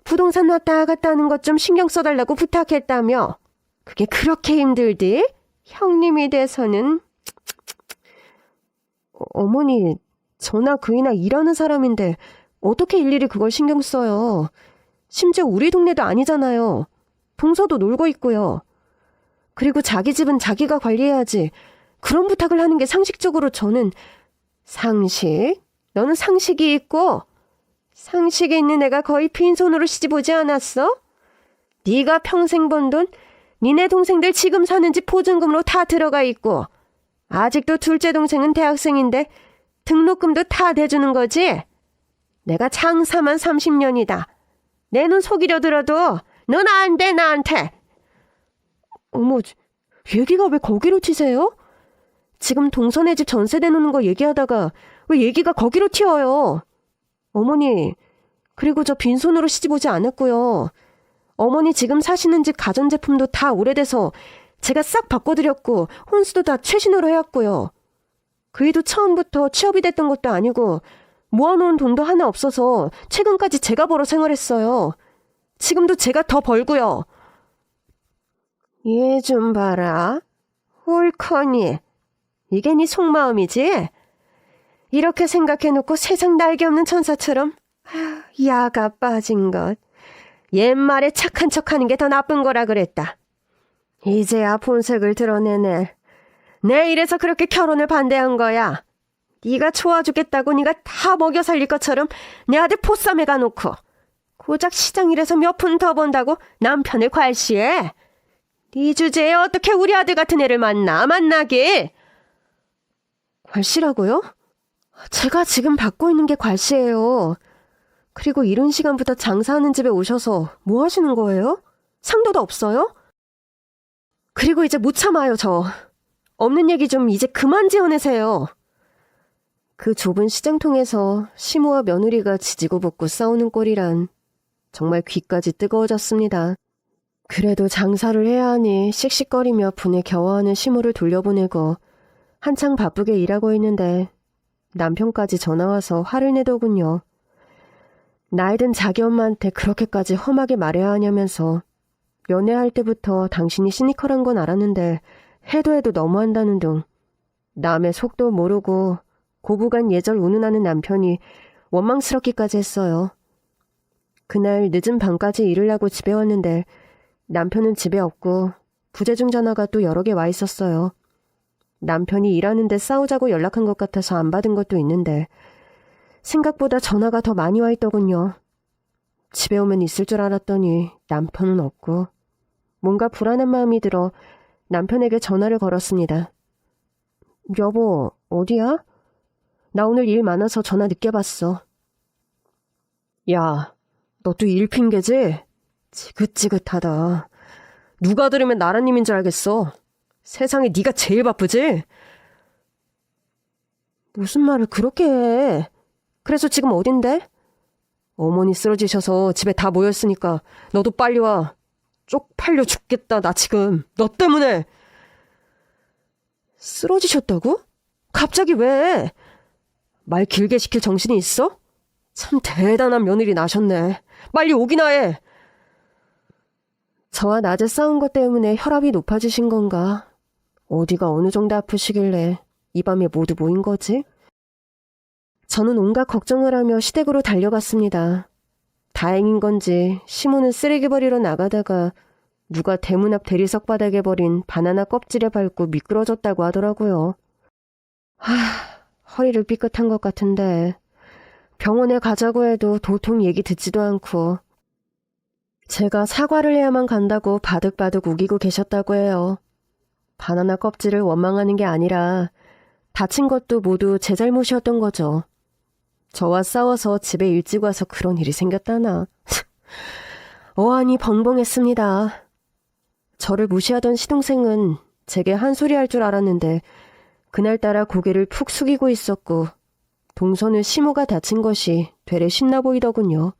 부동산 왔다 갔다 하는 것 좀 신경 써달라고 부탁했다며. 그게 그렇게 힘들디? 형님이 돼서는. 어머니 저나 그이나 일하는 사람인데 어떻게 일일이 그걸 신경 써요. 심지어 우리 동네도 아니잖아요. 동서도 놀고 있고요. 그리고 자기 집은 자기가 관리해야지. 그런 부탁을 하는 게 상식적으로 저는. 상식? 너는 상식이 있고 상식이 있는 애가 거의 빈손으로 시집 오지 않았어? 네가 평생 번 돈 니네 동생들 지금 사는 집 보증금으로 다 들어가 있고 아직도 둘째 동생은 대학생인데 등록금도 다 대주는 거지? 내가 장사만 30년이다. 내 눈 속이려 들어도 넌 안 돼 나한테. 어머, 얘기가 왜 거기로 튀세요? 지금 동서네 집 전세 내놓는 거 얘기하다가 왜 얘기가 거기로 튀어요? 어머니, 그리고 저 빈손으로 시집 오지 않았고요. 어머니 지금 사시는 집 가전제품도 다 오래돼서 제가 싹 바꿔드렸고 혼수도 다 최신으로 해왔고요. 그이도 처음부터 취업이 됐던 것도 아니고 모아놓은 돈도 하나 없어서 최근까지 제가 벌어 생활했어요. 지금도 제가 더 벌고요. 얘 좀 봐라. 홀커니. 이게 네 속마음이지? 이렇게 생각해놓고 세상 날개 없는 천사처럼 야가 빠진 것. 옛말에 착한 척하는 게 더 나쁜 거라 그랬다. 이제야 본색을 드러내네. 내 이래서 그렇게 결혼을 반대한 거야. 네가 좋아 죽겠다고 네가 다 먹여 살릴 것처럼 내 아들 포싸매 가놓고 고작 시장 일에서 몇 푼 더 번다고 남편을 괄시해. 네 주제에 어떻게 우리 아들 같은 애를 만나게. 괄시라고요? 제가 지금 받고 있는 게 괄시예요. 그리고 이른 시간부터 장사하는 집에 오셔서 뭐 하시는 거예요? 상도도 없어요? 그리고 이제 못 참아요, 저. 없는 얘기 좀 이제 그만 지어내세요. 그 좁은 시장통에서 시모와 며느리가 지지고 볶고 싸우는 꼴이란 정말 귀까지 뜨거워졌습니다. 그래도 장사를 해야 하니 씩씩거리며 분에 겨워하는 시모를 돌려보내고 한창 바쁘게 일하고 있는데 남편까지 전화와서 화를 내더군요. 나이 든 자기 엄마한테 그렇게까지 험하게 말해야 하냐면서 연애할 때부터 당신이 시니컬한 건 알았는데 해도 너무한다는 둥. 남의 속도 모르고 고부간 예절 운운하는 남편이 원망스럽기까지 했어요. 그날 늦은 밤까지 일을 하고 집에 왔는데 남편은 집에 없고 부재중 전화가 또 여러 개 와 있었어요. 남편이 일하는데 싸우자고 연락한 것 같아서 안 받은 것도 있는데 생각보다 전화가 더 많이 와 있더군요. 집에 오면 있을 줄 알았더니 남편은 없고 뭔가 불안한 마음이 들어 남편에게 전화를 걸었습니다. 여보, 어디야? 나 오늘 일 많아서 전화 늦게 받았어. 야, 너 또 일 핑계지? 지긋지긋하다. 누가 들으면 나라님인 줄 알겠어. 세상에 네가 제일 바쁘지? 무슨 말을 그렇게 해. 그래서 지금 어딘데? 어머니 쓰러지셔서 집에 다 모였으니까 너도 빨리 와. 쪽팔려 죽겠다 나 지금. 너 때문에. 쓰러지셨다고? 갑자기 왜? 말 길게 시킬 정신이 있어? 참 대단한 며느리 나셨네. 빨리 오기나 해. 저와 낮에 싸운 것 때문에 혈압이 높아지신 건가? 어디가 어느 정도 아프시길래 이 밤에 모두 모인 거지? 저는 온갖 걱정을 하며 시댁으로 달려갔습니다. 다행인 건지 시모는 쓰레기 버리러 나가다가 누가 대문 앞 대리석 바닥에 버린 바나나 껍질에 밟고 미끄러졌다고 하더라고요. 허리를 삐끗한 것 같은데 병원에 가자고 해도 도통 얘기 듣지도 않고 제가 사과를 해야만 간다고 바득바득 우기고 계셨다고 해요. 바나나 껍질을 원망하는 게 아니라 다친 것도 모두 제 잘못이었던 거죠. 저와 싸워서 집에 일찍 와서 그런 일이 생겼다나. 어안이 벙벙했습니다. 저를 무시하던 시동생은 제게 한 소리 할 줄 알았는데 그날따라 고개를 푹 숙이고 있었고 동서는 시모가 다친 것이 되레 심나 보이더군요.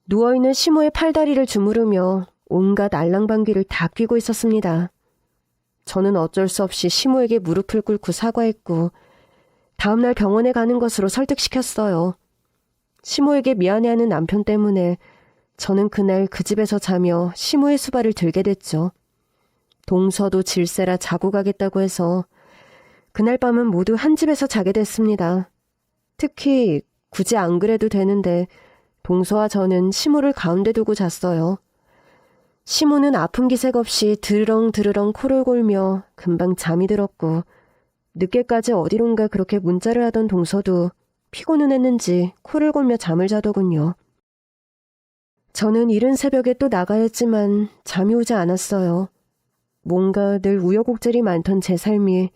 누워있는 시모의 팔다리를 주무르며 온갖 알랑방귀를 다 뀌고 있었습니다. 저는 어쩔 수 없이 시모에게 무릎을 꿇고 사과했고 다음날 병원에 가는 것으로 설득시켰어요. 시모에게 미안해하는 남편 때문에 저는 그날 그 집에서 자며 시모의 수발을 들게 됐죠. 동서도 질세라 자고 가겠다고 해서 그날 밤은 모두 한 집에서 자게 됐습니다. 특히 굳이 안 그래도 되는데 동서와 저는 시모를 가운데 두고 잤어요. 시모는 아픈 기색 없이 드르렁드르렁 코를 골며 금방 잠이 들었고 늦게까지 어디론가 그렇게 문자를 하던 동서도 피곤은 했는지 코를 골며 잠을 자더군요. 저는 이른 새벽에 또 나가야 했지만 잠이 오지 않았어요. 뭔가 늘 우여곡절이 많던 제 삶이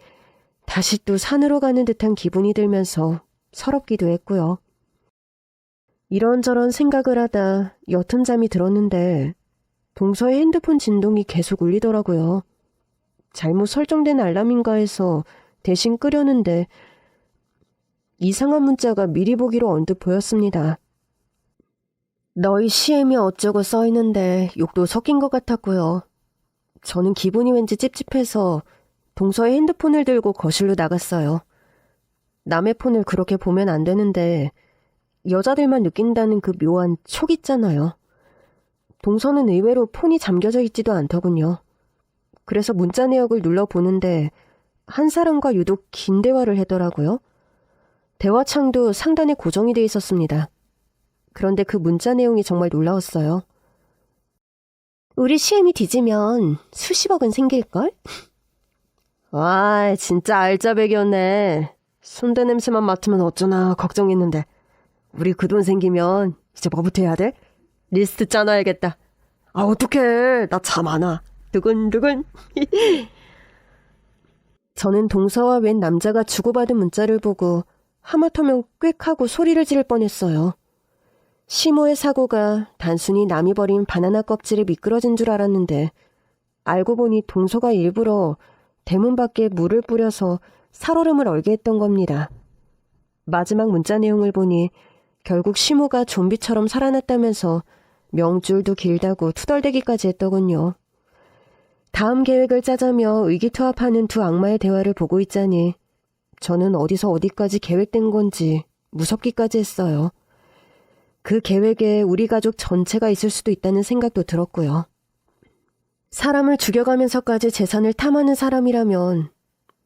다시 또 산으로 가는 듯한 기분이 들면서 서럽기도 했고요. 이런저런 생각을 하다 옅은 잠이 들었는데 동서의 핸드폰 진동이 계속 울리더라고요. 잘못 설정된 알람인가 해서 대신 끄려는데 이상한 문자가 미리 보기로 언뜻 보였습니다. 너희 시엠이 어쩌고 써있는데 욕도 섞인 것 같았고요. 저는 기분이 왠지 찝찝해서 동서의 핸드폰을 들고 거실로 나갔어요. 남의 폰을 그렇게 보면 안 되는데 여자들만 느낀다는 그 묘한 촉 있잖아요. 동서는 의외로 폰이 잠겨져 있지도 않더군요. 그래서 문자 내역을 눌러보는데 한 사람과 유독 긴 대화를 하더라고요. 대화창도 상단에 고정이 돼 있었습니다. 그런데 그 문자 내용이 정말 놀라웠어요. 우리 시엠이 뒤지면 수십억은 생길걸? 와, 진짜 알짜배기였네. 순대 냄새만 맡으면 어쩌나 걱정했는데 우리 그 돈 생기면 이제 뭐부터 해야 돼? 리스트 짜놔야겠다. 아, 어떡해. 나 잠 안 와. 두근두근. 저는 동서와 웬 남자가 주고받은 문자를 보고 하마터면 꽥 하고 소리를 지를 뻔했어요. 시모의 사고가 단순히 남이 버린 바나나 껍질에 미끄러진 줄 알았는데 알고 보니 동서가 일부러 대문 밖에 물을 뿌려서 살얼음을 얼게 했던 겁니다. 마지막 문자 내용을 보니 결국 시모가 좀비처럼 살아났다면서 명줄도 길다고 투덜대기까지 했더군요. 다음 계획을 짜자며 의기투합하는 두 악마의 대화를 보고 있자니 저는 어디서 어디까지 계획된 건지 무섭기까지 했어요. 그 계획에 우리 가족 전체가 있을 수도 있다는 생각도 들었고요. 사람을 죽여가면서까지 재산을 탐하는 사람이라면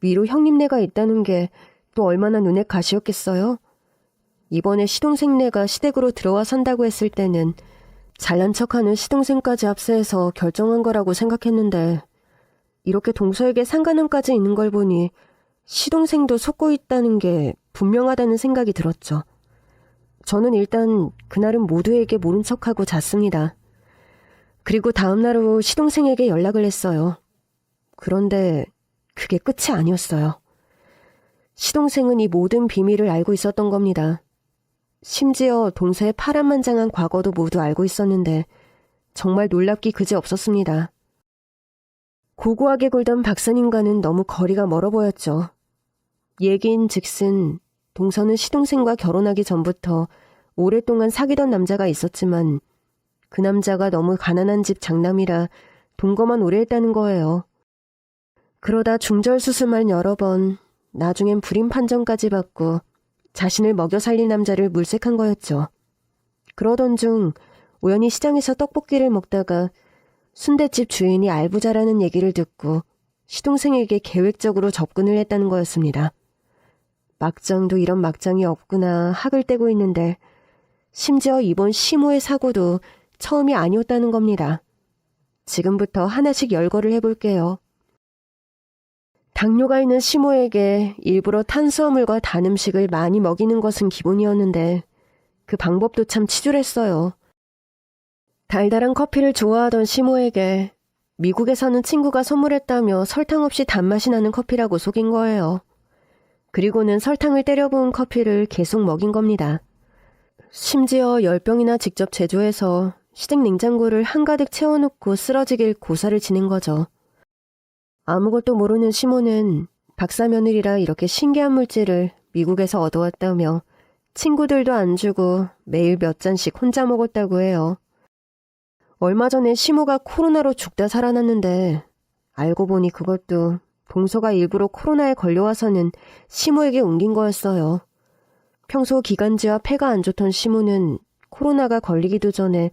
위로 형님네가 있다는 게 또 얼마나 눈에 가시였겠어요? 이번에 시동생네가 시댁으로 들어와 산다고 했을 때는 잘난 척하는 시동생까지 합세해서 결정한 거라고 생각했는데 이렇게 동서에게 상관함까지 있는 걸 보니 시동생도 속고 있다는 게 분명하다는 생각이 들었죠. 저는 일단 그날은 모두에게 모른 척하고 잤습니다. 그리고 다음날 오후 시동생에게 연락을 했어요. 그런데 그게 끝이 아니었어요. 시동생은 이 모든 비밀을 알고 있었던 겁니다. 심지어 동서의 파란만장한 과거도 모두 알고 있었는데 정말 놀랍기 그지없었습니다. 고고하게 굴던 박사님과는 너무 거리가 멀어 보였죠. 얘기인즉슨 동서는 시동생과 결혼하기 전부터 오랫동안 사귀던 남자가 있었지만 그 남자가 너무 가난한 집 장남이라 동거만 오래 했다는 거예요. 그러다 중절 수술만 여러 번, 나중엔 불임 판정까지 받고 자신을 먹여 살릴 남자를 물색한 거였죠. 그러던 중 우연히 시장에서 떡볶이를 먹다가 순댓집 주인이 알부자라는 얘기를 듣고 시동생에게 계획적으로 접근을 했다는 거였습니다. 막장도 이런 막장이 없구나 학을 떼고 있는데 심지어 이번 시모의 사고도 처음이 아니었다는 겁니다. 지금부터 하나씩 열거를 해볼게요. 당뇨가 있는 시모에게 일부러 탄수화물과 단 음식을 많이 먹이는 것은 기본이었는데 그 방법도 참 치졸했어요. 달달한 커피를 좋아하던 시모에게 미국에 사는 친구가 선물했다며 설탕 없이 단맛이 나는 커피라고 속인 거예요. 그리고는 설탕을 때려 부은 커피를 계속 먹인 겁니다. 심지어 10병이나 직접 제조해서 시댁 냉장고를 한가득 채워놓고 쓰러지길 고사를 지낸 거죠. 아무것도 모르는 시모는 박사 며느리라 이렇게 신기한 물질을 미국에서 얻어왔다며 친구들도 안 주고 매일 몇 잔씩 혼자 먹었다고 해요. 얼마 전에 시모가 코로나로 죽다 살아났는데 알고 보니 그것도 동서가 일부러 코로나에 걸려와서는 시모에게 옮긴 거였어요. 평소 기관지와 폐가 안 좋던 시모는 코로나가 걸리기도 전에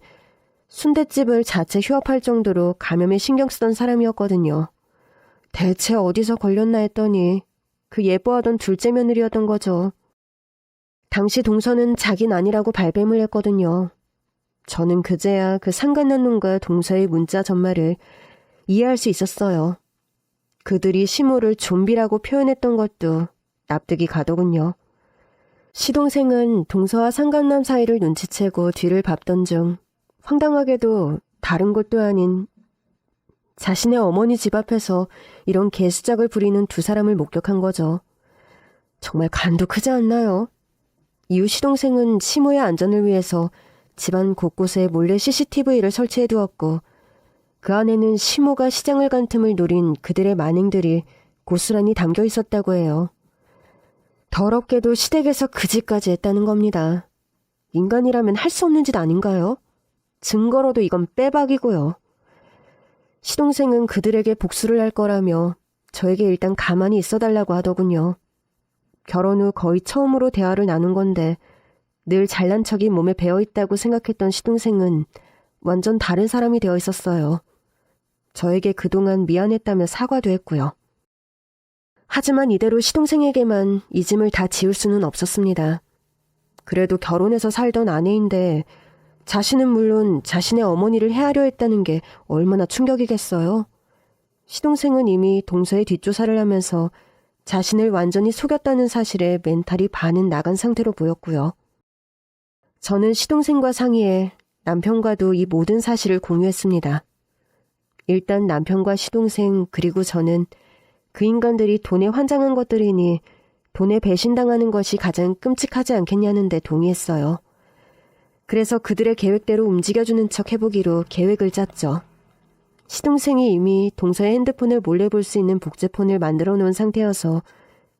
순댓집을 자체 휴업할 정도로 감염에 신경 쓰던 사람이었거든요. 대체 어디서 걸렸나 했더니 그 예뻐하던 둘째 며느리였던 거죠. 당시 동서는 자긴 아니라고 발뺌을 했거든요. 저는 그제야 그 상간난 놈과 동서의 문자 전말을 이해할 수 있었어요. 그들이 시모를 좀비라고 표현했던 것도 납득이 가더군요. 시동생은 동서와 상간남 사이를 눈치채고 뒤를 밟던 중 황당하게도 다른 곳도 아닌 자신의 어머니 집 앞에서 이런 개수작을 부리는 두 사람을 목격한 거죠. 정말 간도 크지 않나요? 이후 시동생은 시모의 안전을 위해서 집안 곳곳에 몰래 CCTV를 설치해 두었고 그 안에는 시모가 시장을 간 틈을 노린 그들의 만행들이 고스란히 담겨 있었다고 해요. 더럽게도 시댁에서 그 짓까지 했다는 겁니다. 인간이라면 할 수 없는 짓 아닌가요? 증거로도 이건 빼박이고요. 시동생은 그들에게 복수를 할 거라며 저에게 일단 가만히 있어달라고 하더군요. 결혼 후 거의 처음으로 대화를 나눈 건데 늘 잘난 척이 몸에 배어있다고 생각했던 시동생은 완전 다른 사람이 되어 있었어요. 저에게 그동안 미안했다며 사과도 했고요. 하지만 이대로 시동생에게만 이 짐을 다 지울 수는 없었습니다. 그래도 결혼해서 살던 아내인데 자신은 물론 자신의 어머니를 해하려 했다는 게 얼마나 충격이겠어요. 시동생은 이미 동서의 뒷조사를 하면서 자신을 완전히 속였다는 사실에 멘탈이 반은 나간 상태로 보였고요. 저는 시동생과 상의해 남편과도 이 모든 사실을 공유했습니다. 일단 남편과 시동생 그리고 저는 그 인간들이 돈에 환장한 것들이니 돈에 배신당하는 것이 가장 끔찍하지 않겠냐는 데 동의했어요. 그래서 그들의 계획대로 움직여주는 척 해보기로 계획을 짰죠. 시동생이 이미 동서의 핸드폰을 몰래 볼 수 있는 복제폰을 만들어 놓은 상태여서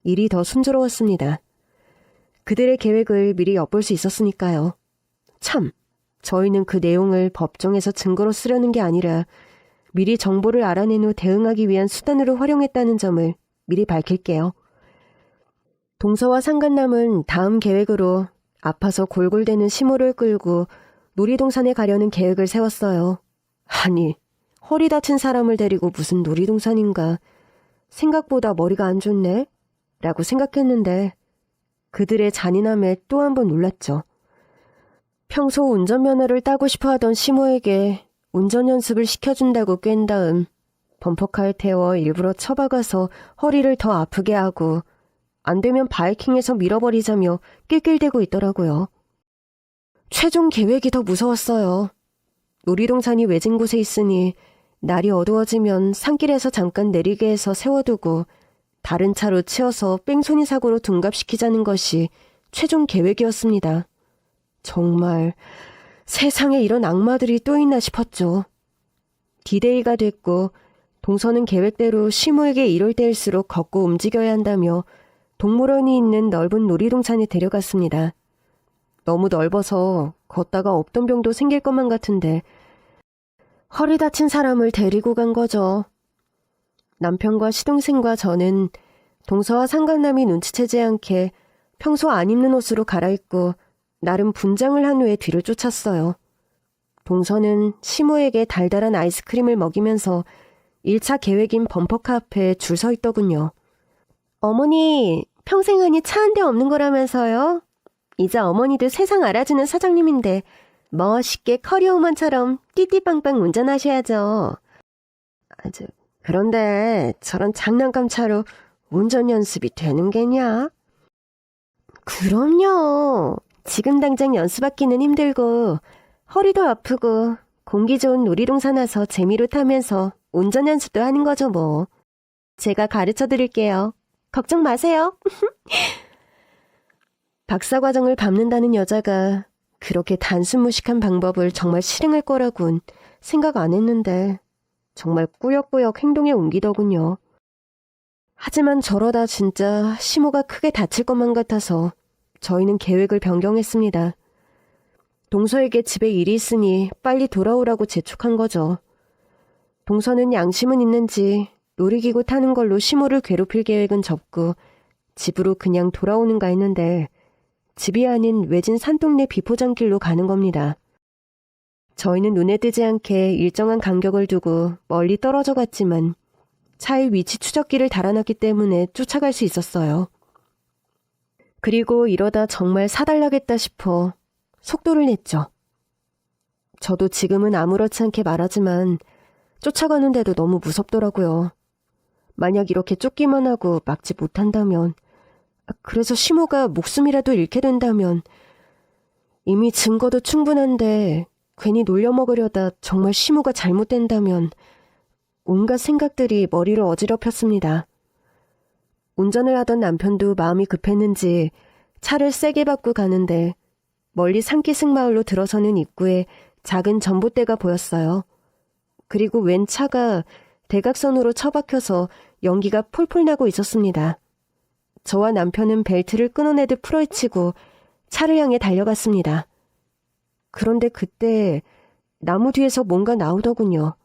일이 더 순조로웠습니다. 그들의 계획을 미리 엿볼 수 있었으니까요. 참, 저희는 그 내용을 법정에서 증거로 쓰려는 게 아니라 미리 정보를 알아낸 후 대응하기 위한 수단으로 활용했다는 점을 미리 밝힐게요. 동서와 상간남은 다음 계획으로 아파서 골골대는 시모를 끌고 놀이동산에 가려는 계획을 세웠어요. 아니, 허리 다친 사람을 데리고 무슨 놀이동산인가. 생각보다 머리가 안 좋네? 라고 생각했는데 그들의 잔인함에 또 한 번 놀랐죠. 평소 운전면허를 따고 싶어 하던 시모에게 운전 연습을 시켜준다고 깬 다음 범퍼카에 태워 일부러 처박아서 허리를 더 아프게 하고 안 되면 바이킹에서 밀어버리자며 낄낄대고 있더라고요. 최종 계획이 더 무서웠어요. 놀이동산이 외진 곳에 있으니 날이 어두워지면 산길에서 잠깐 내리게 해서 세워두고 다른 차로 치어서 뺑소니 사고로 둔갑시키자는 것이 최종 계획이었습니다. 정말 세상에 이런 악마들이 또 있나 싶었죠. 디데이가 됐고 동서는 계획대로 시모에게 이럴 때일수록 걷고 움직여야 한다며 동물원이 있는 넓은 놀이동산에 데려갔습니다. 너무 넓어서 걷다가 없던 병도 생길 것만 같은데 허리 다친 사람을 데리고 간 거죠. 남편과 시동생과 저는 동서와 상간남이 눈치채지 않게 평소 안 입는 옷으로 갈아입고 나름 분장을 한 후에 뒤를 쫓았어요. 동서는 시모에게 달달한 아이스크림을 먹이면서 1차 계획인 범퍼카 앞에 줄 서 있더군요. 어머니, 평생 하니 차 한 대 없는 거라면서요? 이제 어머니도 세상 알아주는 사장님인데 멋있게 커리어우먼처럼 띠띠빵빵 운전하셔야죠. 그런데 저런 장난감 차로 운전 연습이 되는 게냐? 그럼요. 지금 당장 연수받기는 힘들고 허리도 아프고 공기 좋은 놀이동산 와서 재미로 타면서 운전 연습도 하는 거죠 뭐. 제가 가르쳐 드릴게요. 걱정 마세요. 박사과정을 밟는다는 여자가 그렇게 단순무식한 방법을 정말 실행할 거라곤 생각 안 했는데 정말 꾸역꾸역 행동에 옮기더군요. 하지만 저러다 진짜 시모가 크게 다칠 것만 같아서 저희는 계획을 변경했습니다. 동서에게 집에 일이 있으니 빨리 돌아오라고 재촉한 거죠. 동서는 양심은 있는지 놀이기구 타는 걸로 시모를 괴롭힐 계획은 접고 집으로 그냥 돌아오는가 했는데 집이 아닌 외진 산동네 비포장길로 가는 겁니다. 저희는 눈에 띄지 않게 일정한 간격을 두고 멀리 떨어져 갔지만 차의 위치 추적기를 달아놨기 때문에 쫓아갈 수 있었어요. 그리고 이러다 정말 사달라겠다 싶어 속도를 냈죠. 저도 지금은 아무렇지 않게 말하지만 쫓아가는데도 너무 무섭더라고요. 만약 이렇게 쫓기만 하고 막지 못한다면, 그래서 시모가 목숨이라도 잃게 된다면, 이미 증거도 충분한데 괜히 놀려먹으려다 정말 시모가 잘못된다면 온갖 생각들이 머리를 어지럽혔습니다. 운전을 하던 남편도 마음이 급했는지 차를 세게 밟고 가는데 멀리 산기슭마을로 들어서는 입구에 작은 전봇대가 보였어요. 그리고 웬 차가 대각선으로 처박혀서 연기가 폴폴 나고 있었습니다. 저와 남편은 벨트를 끊어내듯 풀어헤치고 차를 향해 달려갔습니다. 그런데 그때 나무 뒤에서 뭔가 나오더군요.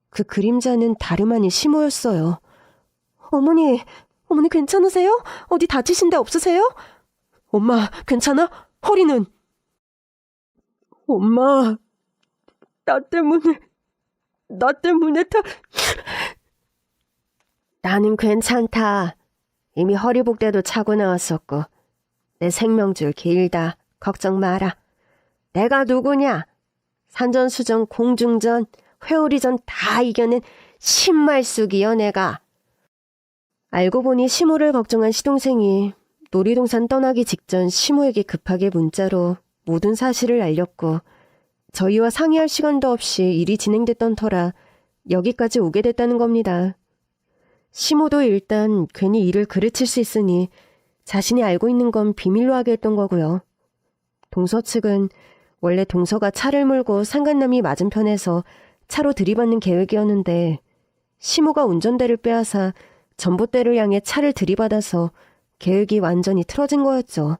그 그림자는 다름 아닌 시모였어요. 어머니 괜찮으세요? 어디 다치신 데 없으세요? 엄마, 괜찮아? 허리는? 엄마, 나 때문에 나는 괜찮다. 이미 허리복대도 차고 나왔었고 내 생명줄 길다. 걱정 마라. 내가 누구냐? 산전수전, 공중전, 회오리전 다 이겨낸 신말숙이여 내가. 알고 보니 시모를 걱정한 시동생이 놀이동산 떠나기 직전 시모에게 급하게 문자로 모든 사실을 알렸고 저희와 상의할 시간도 없이 일이 진행됐던 터라 여기까지 오게 됐다는 겁니다. 시모도 일단 괜히 일을 그르칠 수 있으니 자신이 알고 있는 건 비밀로 하게 했던 거고요. 동서 측은 원래 동서가 차를 몰고 상간남이 맞은편에서 차로 들이받는 계획이었는데 시모가 운전대를 빼앗아 전봇대를 향해 차를 들이받아서 계획이 완전히 틀어진 거였죠.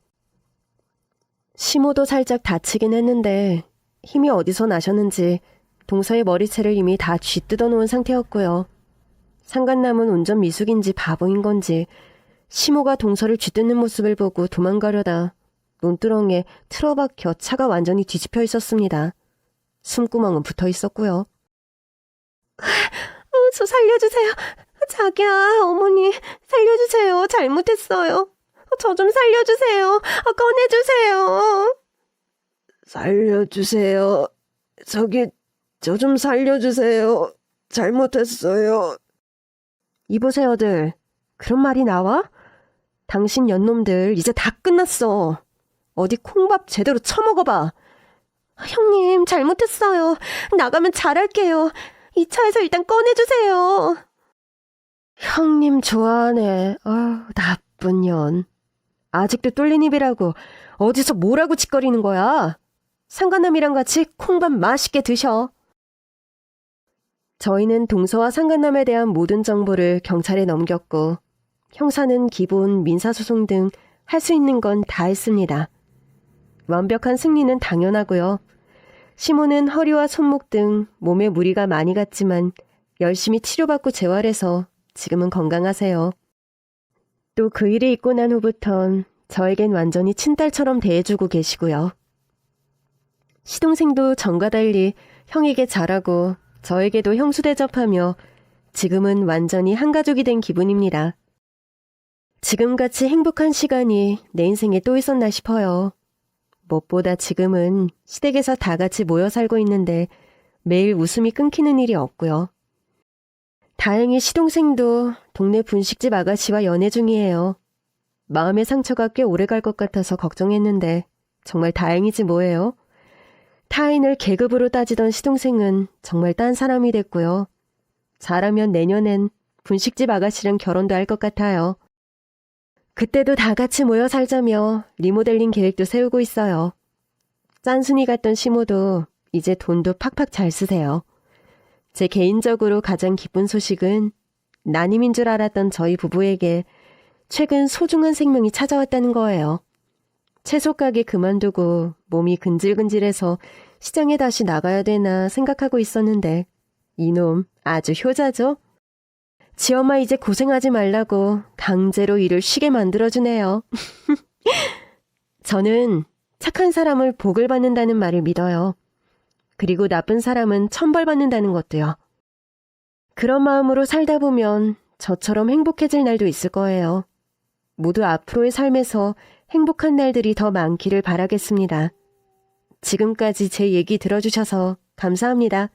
시모도 살짝 다치긴 했는데 힘이 어디서 나셨는지 동서의 머리채를 이미 다 쥐뜯어 놓은 상태였고요. 상간남은 운전 미숙인지 바보인 건지 시모가 동서를 쥐뜯는 모습을 보고 도망가려다 논두렁에 틀어박혀 차가 완전히 뒤집혀 있었습니다. 숨구멍은 붙어 있었고요. 저 살려주세요. 자기야, 어머니, 살려주세요. 잘못했어요. 저 좀 살려주세요. 꺼내주세요. 살려주세요. 저 좀 살려주세요. 잘못했어요. 이보세요들, 그런 말이 나와? 당신 연놈들 이제 다 끝났어. 어디 콩밥 제대로 처먹어봐. 형님, 잘못했어요. 나가면 잘할게요. 이 차에서 일단 꺼내주세요. 형님 좋아하네. 나쁜 년. 아직도 뚫린 입이라고 어디서 뭐라고 짓거리는 거야. 상간남이랑 같이 콩밥 맛있게 드셔. 저희는 동서와 상간남에 대한 모든 정보를 경찰에 넘겼고 형사는 기본 민사소송 등 할 수 있는 건 다 했습니다. 완벽한 승리는 당연하고요. 시모는 허리와 손목 등 몸에 무리가 많이 갔지만 열심히 치료받고 재활해서 지금은 건강하세요. 또 그 일이 있고 난 후부턴 저에겐 완전히 친딸처럼 대해주고 계시고요. 시동생도 전과 달리 형에게 잘하고 저에게도 형수 대접하며 지금은 완전히 한 가족이 된 기분입니다. 지금같이 행복한 시간이 내 인생에 또 있었나 싶어요. 무엇보다 지금은 시댁에서 다 같이 모여 살고 있는데 매일 웃음이 끊기는 일이 없고요. 다행히 시동생도 동네 분식집 아가씨와 연애 중이에요. 마음의 상처가 꽤 오래 갈 것 같아서 걱정했는데 정말 다행이지 뭐예요. 타인을 계급으로 따지던 시동생은 정말 딴 사람이 됐고요. 잘하면 내년엔 분식집 아가씨랑 결혼도 할 것 같아요. 그때도 다 같이 모여 살자며 리모델링 계획도 세우고 있어요. 짠순이 같던 시모도 이제 돈도 팍팍 잘 쓰세요. 제 개인적으로 가장 기쁜 소식은 난임인 줄 알았던 저희 부부에게 최근 소중한 생명이 찾아왔다는 거예요. 채소 가게 그만두고 몸이 근질근질해서 시장에 다시 나가야 되나 생각하고 있었는데 이놈 아주 효자죠? 지엄마 이제 고생하지 말라고 강제로 일을 쉬게 만들어주네요. 저는 착한 사람을 복을 받는다는 말을 믿어요. 그리고 나쁜 사람은 천벌받는다는 것도요. 그런 마음으로 살다 보면 저처럼 행복해질 날도 있을 거예요. 모두 앞으로의 삶에서 행복한 날들이 더 많기를 바라겠습니다. 지금까지 제 얘기 들어주셔서 감사합니다.